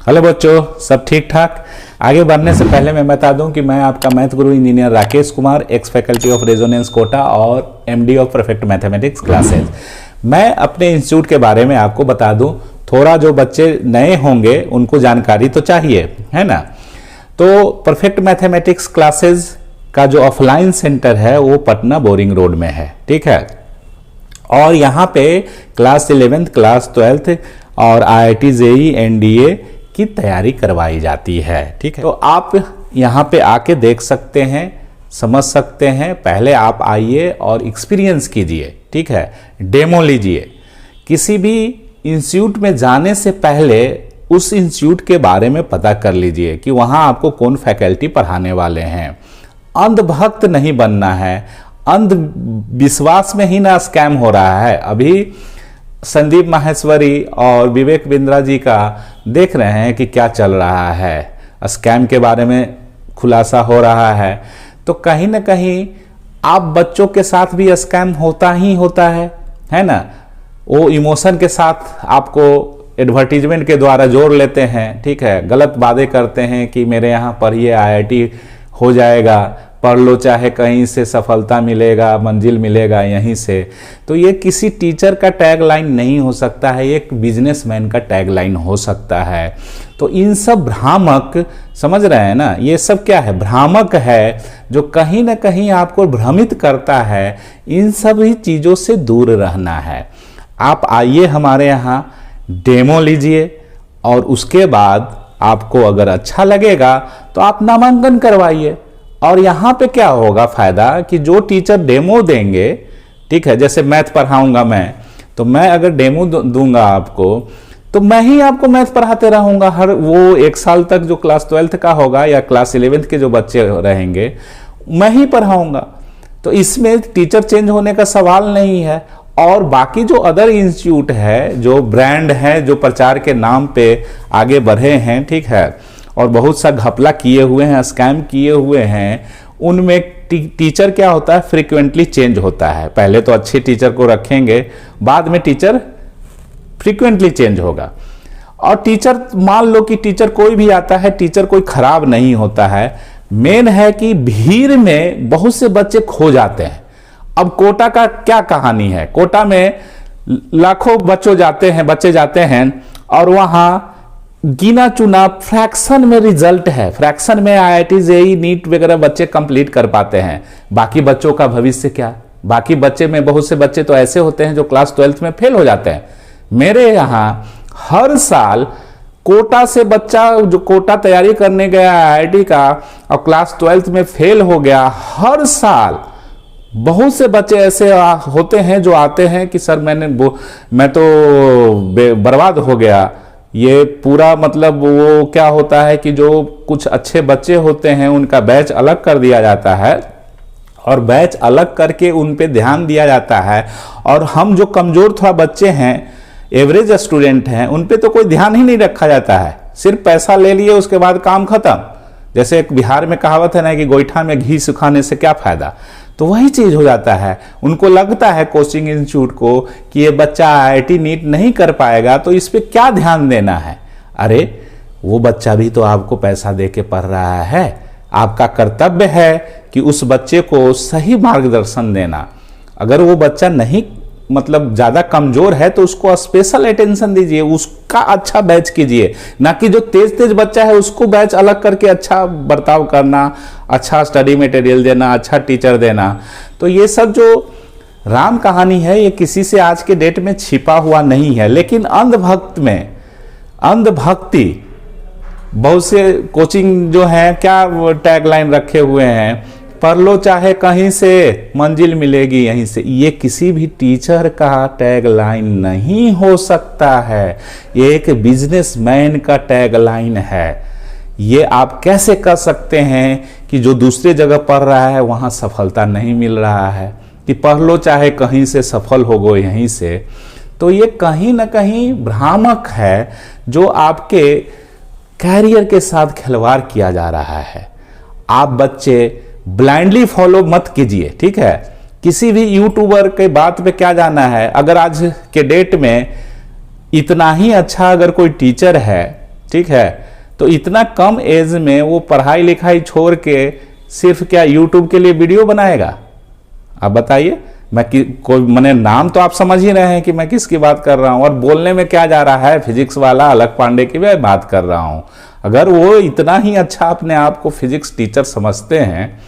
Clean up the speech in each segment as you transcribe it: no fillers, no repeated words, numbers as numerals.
Hello बच्चों, सब ठीक ठाक। आगे बढ़ने से पहले मैं बता दूं कि मैं आपका मैथ गुरु engineer Rakesh Kumar, ex faculty of Resonance Kota और MD of perfect mathematics classes. मैं अपने इंस्टीट्यूट के बारे में आपको बता दूं, थोड़ा जो बच्चे नए होंगे उनको जानकारी तो चाहिए, है ना। तो परफेक्ट मैथमेटिक्स क्लासेज का जो ऑफलाइन सेंटर है वो पटना बोरिंग रोड में है, ठीक है। और यहाँ पे क्लास 11th, क्लास 12th और IIT JEE NDA की तैयारी करवाई जाती है, ठीक है। तो आप यहाँ पे आके देख सकते हैं, समझ सकते हैं। पहले आप आइए और एक्सपीरियंस कीजिए, ठीक है, डेमो लीजिए। किसी भी इंस्टीट्यूट में जाने से पहले उस इंस्टीट्यूट के बारे में पता कर लीजिए कि वहाँ आपको कौन फैकल्टी पढ़ाने वाले हैं। अंधभक्त नहीं बनना है, अंधविश्वास में ही ना स्कैम हो रहा है। अभी संदीप माहेश्वरी और विवेक बिंद्रा जी का देख रहे हैं कि क्या चल रहा है, स्कैम के बारे में खुलासा हो रहा है। तो कहीं ना कहीं आप बच्चों के साथ भी स्कैम होता ही होता है ना। वो इमोशन के साथ आपको एडवर्टीजमेंट के द्वारा जोड़ लेते हैं, ठीक है। गलत वादे करते हैं कि मेरे यहाँ पढ़िए, IIT हो जाएगा, पढ़ लो, चाहे कहीं से सफलता मिलेगा, मंजिल मिलेगा यहीं से। तो ये किसी टीचर का टैग लाइन नहीं हो सकता है, एक बिजनेसमैन का टैग लाइन हो सकता है। तो इन सब भ्रामक, समझ रहे हैं ना, ये सब क्या है, भ्रामक है, जो कहीं ना कहीं आपको भ्रमित करता है। इन सभी चीज़ों से दूर रहना है। आप आइए हमारे यहाँ, डेमो लीजिए और उसके बाद आपको अगर अच्छा लगेगा तो आप नामांकन करवाइए। और यहाँ पे क्या होगा फायदा कि जो टीचर डेमो देंगे, ठीक है, जैसे मैथ पढ़ाऊंगा मैं, तो मैं अगर डेमो दूंगा आपको, तो मैं ही आपको मैथ पढ़ाते रहूंगा हर वो 1 साल तक। जो क्लास 12th का होगा या क्लास 11th के जो बच्चे रहेंगे, मैं ही पढ़ाऊंगा। तो इसमें टीचर चेंज होने का सवाल नहीं है। और बाकी जो अदर इंस्टीट्यूट है, जो ब्रांड है, जो प्रचार के नाम पे आगे बढ़े हैं, ठीक है, और बहुत सा घपला किए हुए हैं, स्कैम किए हुए हैं, उनमें टीचर क्या होता है, फ्रीक्वेंटली चेंज होता है। पहले तो अच्छे टीचर को रखेंगे, बाद में टीचर फ्रीक्वेंटली चेंज होगा। और टीचर, मान लो कि टीचर कोई भी आता है, टीचर कोई खराब नहीं होता है। मेन है कि भीड़ में बहुत से बच्चे खो जाते हैं। अब कोटा का क्या कहानी है, कोटा में लाखों बच्चे जाते हैं और वहां गिना चुना फ्रैक्शन में रिजल्ट है, फ्रैक्शन में IIT JEE NEET वगैरह बच्चे कंप्लीट कर पाते हैं। बाकी बच्चों का भविष्य क्या? बाकी बच्चे में बहुत से बच्चे तो ऐसे होते हैं जो क्लास 12th में फेल हो जाते हैं। मेरे यहाँ हर साल कोटा से बच्चा जो कोटा तैयारी करने गया IIT का और क्लास 12th में फेल हो गया, हर साल बहुत से बच्चे ऐसे होते हैं जो आते हैं कि सर मैं तो बर्बाद हो गया। ये पूरा मतलब वो क्या होता है कि जो कुछ अच्छे बच्चे होते हैं उनका बैच अलग कर दिया जाता है और बैच अलग करके उन पे ध्यान दिया जाता है। और हम जो कमजोर थोड़ा बच्चे हैं, एवरेज स्टूडेंट हैं, उन पे तो कोई ध्यान ही नहीं रखा जाता है। सिर्फ पैसा ले लिए, उसके बाद काम खत्म। जैसे एक बिहार में कहावत है ना कि गोईठा में घी सुखाने से क्या फायदा। तो वही चीज हो जाता है। उनको लगता है कोचिंग इंस्टीट्यूट को कि ये बच्चा IIT NEET नहीं कर पाएगा, तो इस पे क्या ध्यान देना है। अरे वो बच्चा भी तो आपको पैसा दे के पढ़ रहा है। आपका कर्तव्य है कि उस बच्चे को सही मार्गदर्शन देना। अगर वो बच्चा नहीं मतलब ज्यादा कमजोर है तो उसको स्पेशल अटेंशन दीजिए, उसका अच्छा बैच कीजिए। ना कि जो तेज बच्चा है उसको बैच अलग करके अच्छा बर्ताव करना, अच्छा स्टडी मटेरियल देना, अच्छा टीचर देना। तो ये सब जो राम कहानी है, ये किसी से आज के डेट में छिपा हुआ नहीं है। लेकिन अंधभक्त में अंधभक्ति, बहुत से कोचिंग जो है क्या टैग लाइन रखे हुए हैं, पढ़ लो चाहे कहीं से, मंजिल मिलेगी यहीं से। ये किसी भी टीचर का टैग लाइन नहीं हो सकता है, ये एक बिजनेसमैन का टैग लाइन है। ये आप कैसे कर सकते हैं कि जो दूसरे जगह पढ़ रहा है वहां सफलता नहीं मिल रहा है, कि पढ़ लो चाहे कहीं से, सफल हो गो यहीं से। तो ये कहीं ना कहीं भ्रामक है, जो आपके कैरियर के साथ खिलवाड़ किया जा रहा है। आप बच्चे ब्लाइंडली फॉलो मत कीजिए, ठीक है। किसी भी यूट्यूबर के बात पे क्या जाना है। अगर आज के डेट में इतना ही अच्छा अगर कोई टीचर है ठीक है। तो इतना कम एज में वो पढ़ाई लिखाई छोड़ के सिर्फ क्या यूट्यूब के लिए वीडियो बनाएगा? आप बताइए। कोई मैंने नाम तो आप समझ ही रहे हैं कि मैं किसकी बात कर रहा हूं, और बोलने में क्या जा रहा है, फिजिक्स वाला अलख पांडे की मैं बात कर रहा हूं। अगर वो इतना ही अच्छा अपने आप को फिजिक्स टीचर समझते हैं,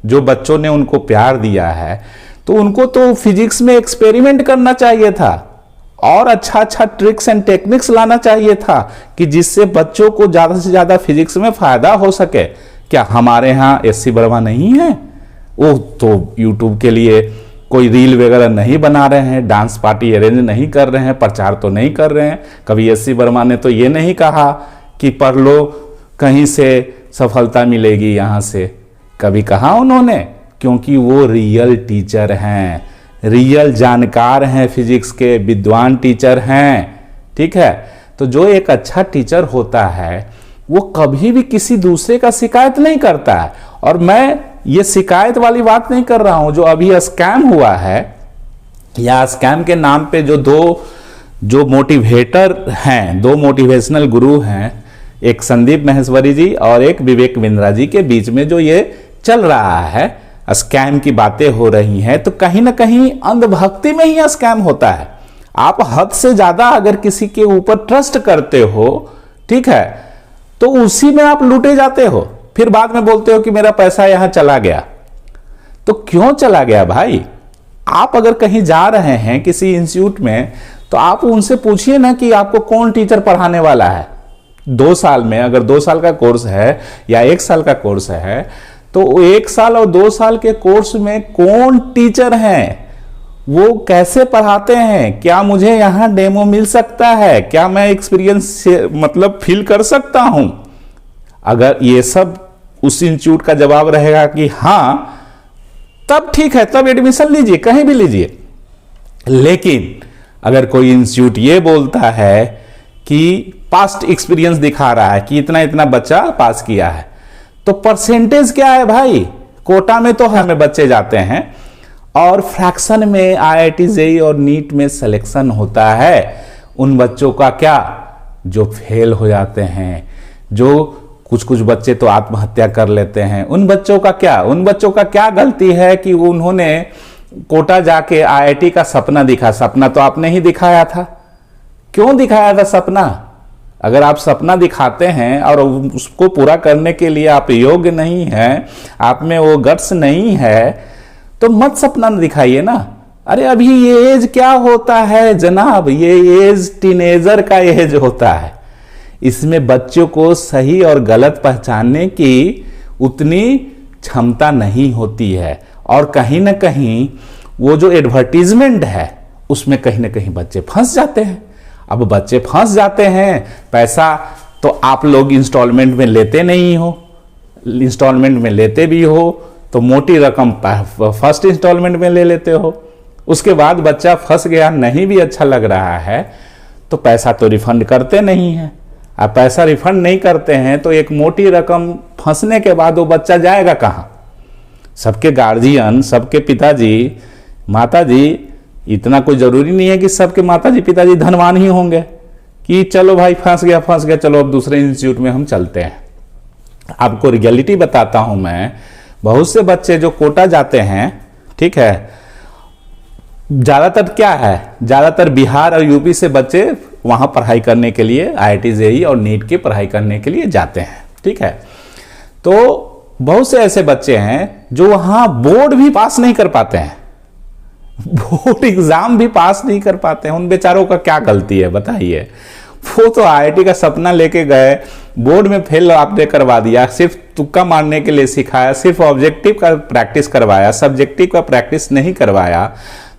जो बच्चों ने उनको प्यार दिया है, तो उनको तो फिजिक्स में एक्सपेरिमेंट करना चाहिए था और अच्छा अच्छा ट्रिक्स एंड टेक्निक्स लाना चाहिए था कि जिससे बच्चों को ज्यादा से ज्यादा फिजिक्स में फायदा हो सके। क्या हमारे यहाँ एससी वर्मा नहीं है? वो तो यूट्यूब के लिए कोई रील वगैरह नहीं बना रहे हैं, डांस पार्टी अरेंज नहीं कर रहे हैं, प्रचार तो नहीं कर रहे हैं। कभी एससी वर्मा ने तो ये नहीं कहा कि पढ़ लो कहीं से सफलता मिलेगी यहाँ से, कभी कहा उन्होंने? क्योंकि वो रियल टीचर हैं, रियल जानकार हैं, फिजिक्स के विद्वान टीचर हैं, ठीक है। तो जो एक अच्छा टीचर होता है वो कभी भी किसी दूसरे का शिकायत नहीं करता है। और मैं ये शिकायत वाली बात नहीं कर रहा हूं, जो अभी स्कैम हुआ है या स्कैम के नाम पे जो मोटिवेटर हैं, दो मोटिवेशनल गुरु हैं, एक संदीप महेश्वरी जी और एक विवेक बिंद्रा जी के बीच में जो ये चल रहा है, स्कैम की बातें हो रही हैं, तो कहीं ना कहीं अंधभक्ति में ही स्कैम होता है। आप हद से ज्यादा अगर किसी के ऊपर ट्रस्ट करते हो, ठीक है, तो उसी में आप लूटे जाते हो। फिर बाद में बोलते हो कि मेरा पैसा यहां चला गया। तो क्यों चला गया भाई? आप अगर कहीं जा रहे हैं किसी इंस्टीट्यूट में, तो आप उनसे पूछिए ना कि आपको कौन टीचर पढ़ाने वाला है। 2 साल में, अगर 2 साल का कोर्स है या 1 साल का कोर्स है, तो 1 साल और 2 साल के कोर्स में कौन टीचर हैं, वो कैसे पढ़ाते हैं, क्या मुझे यहां डेमो मिल सकता है, क्या मैं एक्सपीरियंस मतलब फील कर सकता हूं? अगर ये सब उस इंस्टीट्यूट का जवाब रहेगा कि हां, तब ठीक है, तब एडमिशन लीजिए, कहीं भी लीजिए। लेकिन अगर कोई इंस्टीट्यूट ये बोलता है कि पास्ट एक्सपीरियंस दिखा रहा है कि इतना इतना बच्चा पास किया है, तो परसेंटेज क्या है भाई? कोटा में तो हमें बच्चे जाते हैं और फ्रैक्शन में आईआईटी जेईई और नीट में सिलेक्शन होता है। उन बच्चों का क्या जो फेल हो जाते हैं, जो कुछ कुछ बच्चे तो आत्महत्या कर लेते हैं, उन बच्चों का क्या? उन बच्चों का क्या गलती है कि उन्होंने कोटा जाके आईआईटी का सपना दिखा? सपना तो आपने ही दिखाया था। क्यों दिखाया था सपना? अगर आप सपना दिखाते हैं और उसको पूरा करने के लिए आप योग्य नहीं हैं, आप में वो गट्स नहीं है, तो मत सपना दिखाइए ना। अरे अभी ये एज क्या होता है जनाब? ये एज टीनेजर का एज होता है। इसमें बच्चों को सही और गलत पहचानने की उतनी क्षमता नहीं होती है, और कहीं ना कहीं वो जो एडवर्टीजमेंट है उसमें कहीं ना कहीं बच्चे फंस जाते हैं। अब बच्चे फंस जाते हैं, पैसा तो आप लोग इंस्टॉलमेंट में लेते नहीं हो, इंस्टॉलमेंट में लेते भी हो तो मोटी रकम फर्स्ट इंस्टॉलमेंट में ले लेते हो, उसके बाद बच्चा फंस गया, नहीं भी अच्छा लग रहा है, तो पैसा तो रिफंड करते नहीं है। आप पैसा रिफंड नहीं करते हैं तो एक मोटी रकम फंसने के बाद वो बच्चा जाएगा कहाँ? सबके गार्जियन, सबके पिताजी माताजी, इतना कोई जरूरी नहीं है कि सबके माताजी पिताजी धनवान ही होंगे कि चलो भाई फंस गया, चलो अब दूसरे इंस्टीट्यूट में हम चलते हैं। आपको रियलिटी बताता हूं मैं, बहुत से बच्चे जो कोटा जाते हैं, ठीक है, ज्यादातर क्या है, ज्यादातर बिहार और यूपी से बच्चे वहां पढ़ाई करने के लिए, आईआईटी जेईई और नीट की पढ़ाई करने के लिए जाते हैं, ठीक है। तो बहुत से ऐसे बच्चे हैं जो वहां बोर्ड भी पास नहीं कर पाते हैं, बोर्ड एग्जाम भी पास नहीं कर पाते हैं। उन बेचारों का क्या गलती है बताइए? वो तो आईआईटी का सपना लेके गए, बोर्ड में फेल आपने करवा दिया, सिर्फ तुक्का मारने के लिए सिखाया, सिर्फ ऑब्जेक्टिव का प्रैक्टिस करवाया, सब्जेक्टिव का प्रैक्टिस नहीं करवाया,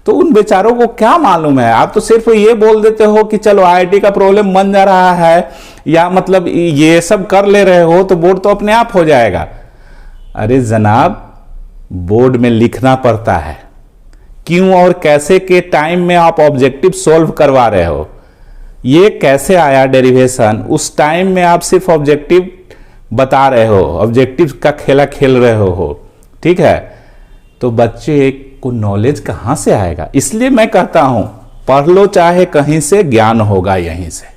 तो उन बेचारों को क्या मालूम है? आप तो सिर्फ ये बोल देते हो कि चलो आईआईटी का प्रॉब्लम बन जा रहा है, या मतलब ये सब कर ले रहे हो तो बोर्ड तो अपने आप हो जाएगा। अरे जनाब, बोर्ड में लिखना पड़ता है, क्यों और कैसे के टाइम में आप ऑब्जेक्टिव सॉल्व करवा रहे हो, ये कैसे आया डेरिवेशन, उस टाइम में आप सिर्फ ऑब्जेक्टिव बता रहे हो, ऑब्जेक्टिव का खेला खेल रहे हो, ठीक है। तो बच्चे को नॉलेज कहां से आएगा? इसलिए मैं कहता हूं पढ़ लो चाहे कहीं से, ज्ञान होगा यहीं से।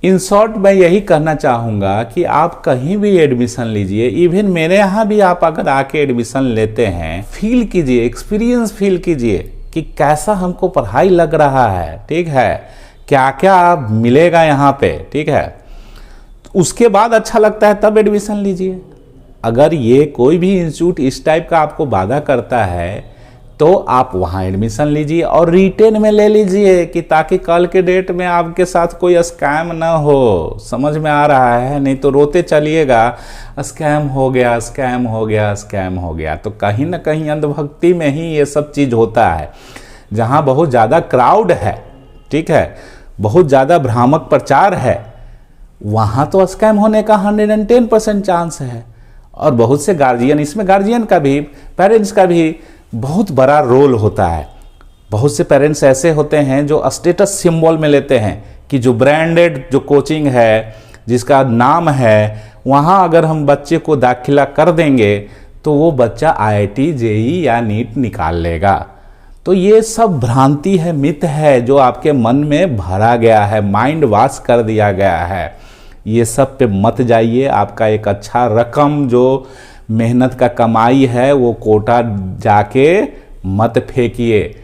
इन शॉर्ट मैं यही कहना चाहूँगा कि आप कहीं भी एडमिशन लीजिए, इवन मेरे यहाँ भी आप अगर आके एडमिशन लेते हैं, फील कीजिए, एक्सपीरियंस फील कीजिए कि कैसा हमको पढ़ाई लग रहा है, ठीक है, क्या क्या मिलेगा यहाँ पे, ठीक है। उसके बाद अच्छा लगता है तब एडमिशन लीजिए। अगर ये कोई भी इंस्टीट्यूट इस टाइप का आपको वादा करता है तो आप वहाँ एडमिशन लीजिए और रिटेन में ले लीजिए कि ताकि कल के डेट में आपके साथ कोई स्कैम ना हो। समझ में आ रहा है? नहीं तो रोते चलिएगा स्कैम हो गया, स्कैम हो गया, स्कैम हो गया। तो कहीं ना कहीं अंधभक्ति में ही ये सब चीज़ होता है। जहाँ बहुत ज़्यादा क्राउड है, ठीक है, बहुत ज़्यादा भ्रामक प्रचार है, वहाँ तो स्कैम होने का 110% चांस है। और बहुत से गार्जियन, इसमें गार्जियन का भी, पेरेंट्स का भी बहुत बड़ा रोल होता है। बहुत से पेरेंट्स ऐसे होते हैं जो स्टेटस सिंबल में लेते हैं कि जो ब्रांडेड जो कोचिंग है, जिसका नाम है, वहाँ अगर हम बच्चे को दाखिला कर देंगे तो वो बच्चा IIT, JEE या नीट निकाल लेगा। तो ये सब भ्रांति है, मिथ है जो आपके मन में भरा गया है, माइंड वॉश कर दिया गया है। ये सब पे मत जाइए। आपका एक अच्छा रकम जो मेहनत का कमाई है वो कोटा जाके मत फेंकिए,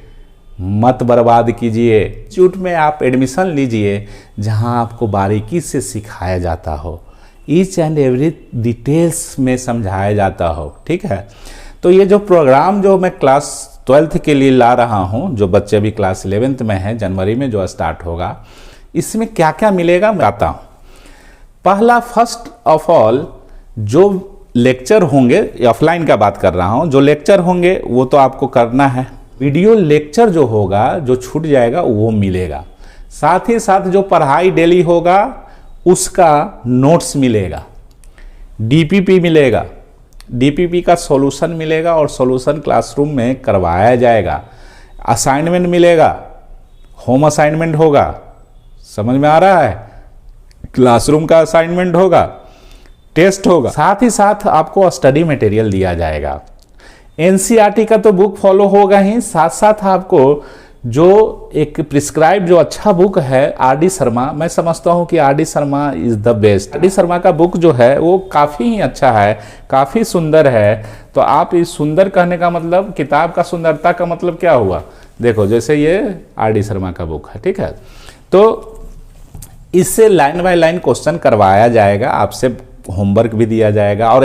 मत बर्बाद कीजिए। इंस्टीट्यूट में आप एडमिशन लीजिए जहां आपको बारीकी से सिखाया जाता हो, ईच एंड एवरी डिटेल्स में समझाया जाता हो, ठीक है। तो ये जो प्रोग्राम जो मैं क्लास 12th के लिए ला रहा हूं, जो बच्चे अभी क्लास 11th में हैं, जनवरी में जो स्टार्ट होगा, इसमें क्या क्या मिलेगा मैं बताता हूँ। पहला, फर्स्ट ऑफ ऑल, जो लेक्चर होंगे, ऑफलाइन का बात कर रहा हूं, जो लेक्चर होंगे वो तो आपको करना है। वीडियो लेक्चर जो होगा, जो छूट जाएगा वो मिलेगा। साथ ही साथ जो पढ़ाई डेली होगा उसका नोट्स मिलेगा, DPP मिलेगा, DPP का सॉल्यूशन मिलेगा और सॉल्यूशन क्लासरूम में करवाया जाएगा। असाइनमेंट मिलेगा, होम असाइनमेंट होगा, समझ में आ रहा है, क्लासरूम का असाइनमेंट होगा, टेस्ट होगा। साथ ही साथ आपको स्टडी मटेरियल दिया जाएगा। NCERT का तो बुक फॉलो होगा ही, साथ साथ आपको जो एक प्रिस्क्राइब जो अच्छा बुक है RD शर्मा, मैं समझता हूँ कि RD Sharma is the best. RD Sharma का बुक जो है वो काफ़ी ही अच्छा है, काफ़ी सुंदर है। तो आप इस सुंदर कहने का मतलब, किताब का सुंदरता का मतलब क्या हुआ, देखो जैसे ये RD शर्मा का बुक है, ठीक है। तो इससे लाइन बाय लाइन क्वेश्चन करवाया जाएगा, आपसे होमवर्क भी दिया जाएगा, और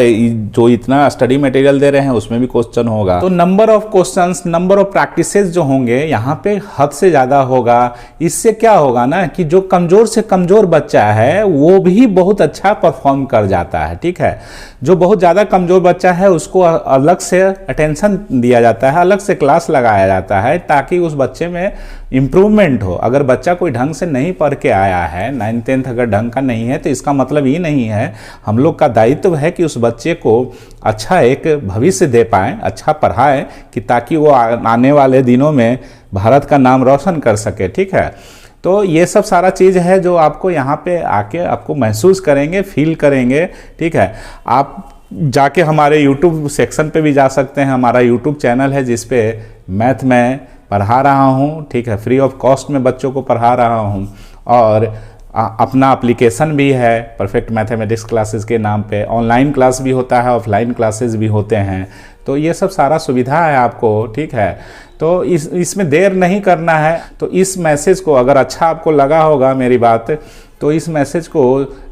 जो इतना स्टडी मटेरियल दे रहे हैं उसमें भी क्वेश्चन होगा। तो number of questions, number of practices जो होंगे यहाँ पे हद से ज़्यादा होगा। इससे क्या होगा ना कि जो कमज़ोर से कमज़ोर बच्चा है वो भी बहुत अच्छा परफॉर्म कर जाता है, ठीक है। जो बहुत ज़्यादा कमज़ोर बच्चा है उसको अलग से अटेंशन दिया जाता है, अलग से क्लास लगाया जाता है ताकि उस बच्चे में इम्प्रूवमेंट हो। अगर बच्चा कोई ढंग से नहीं पढ़ के आया है, 9th 10th अगर ढंग का नहीं है, तो इसका मतलब ये नहीं है, हम लोग का दायित्व है कि उस बच्चे को अच्छा एक भविष्य दे पाएँ, अच्छा पढ़ाएं, कि ताकि वो आने वाले दिनों में भारत का नाम रोशन कर सके, ठीक है। तो ये सब सारा चीज़ है जो आपको यहाँ पे आके आपको महसूस करेंगे, फील करेंगे, ठीक है। आप जाके हमारे YouTube सेक्शन पे भी जा सकते हैं। हमारा YouTube चैनल है जिस पे मैथ में पढ़ा रहा हूँ, ठीक है, फ्री ऑफ कॉस्ट में बच्चों को पढ़ा रहा हूँ। और अपना एप्लीकेशन भी है परफेक्ट मैथमेटिक्स क्लासेस के नाम पे। ऑनलाइन क्लास भी होता है, ऑफलाइन क्लासेस भी होते हैं। तो ये सब सारा सुविधा है आपको, ठीक है। तो इसमें देर नहीं करना है। तो इस मैसेज को अगर अच्छा आपको लगा होगा मेरी बात, तो इस मैसेज को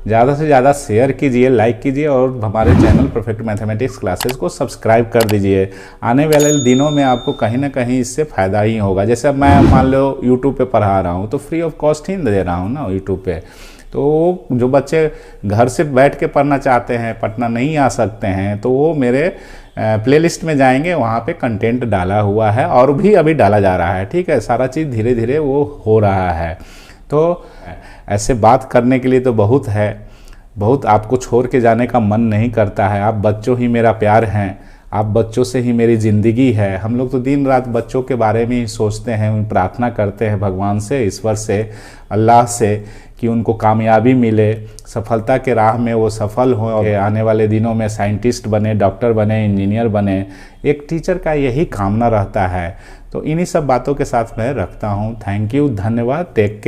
ज़्यादा से ज़्यादा शेयर कीजिए, लाइक कीजिए और हमारे चैनल परफेक्ट मैथमेटिक्स क्लासेस को सब्सक्राइब कर दीजिए। आने वाले दिनों में आपको कहीं ना कहीं इससे फ़ायदा ही होगा। जैसे मैं मान लो यूट्यूब पे पढ़ा रहा हूँ तो फ्री ऑफ कॉस्ट ही दे रहा हूँ ना यूट्यूब पे। तो जो बच्चे घर से बैठ के पढ़ना चाहते हैं, पढ़ना नहीं आ सकते हैं, तो वो मेरे प्लेलिस्ट में जाएंगे, वहाँ पे कंटेंट डाला हुआ है और भी अभी डाला जा रहा है, ठीक है। सारा चीज़ धीरे धीरे वो हो रहा है। तो ऐसे बात करने के लिए तो बहुत है, बहुत आपको छोड़ के जाने का मन नहीं करता है। आप बच्चों ही मेरा प्यार हैं, आप बच्चों से ही मेरी ज़िंदगी है। हम लोग तो दिन रात बच्चों के बारे में ही सोचते हैं, प्रार्थना करते हैं भगवान से, ईश्वर से, अल्लाह से कि उनको कामयाबी मिले, सफलता के राह में वो सफल हो और आने वाले दिनों में साइंटिस्ट बने, डॉक्टर बने, इंजीनियर बने। एक टीचर का यही कामना रहता है। तो इन्हीं सब बातों के साथ मैं रखता हूँ। थैंक यू, धन्यवाद, टेक केयर।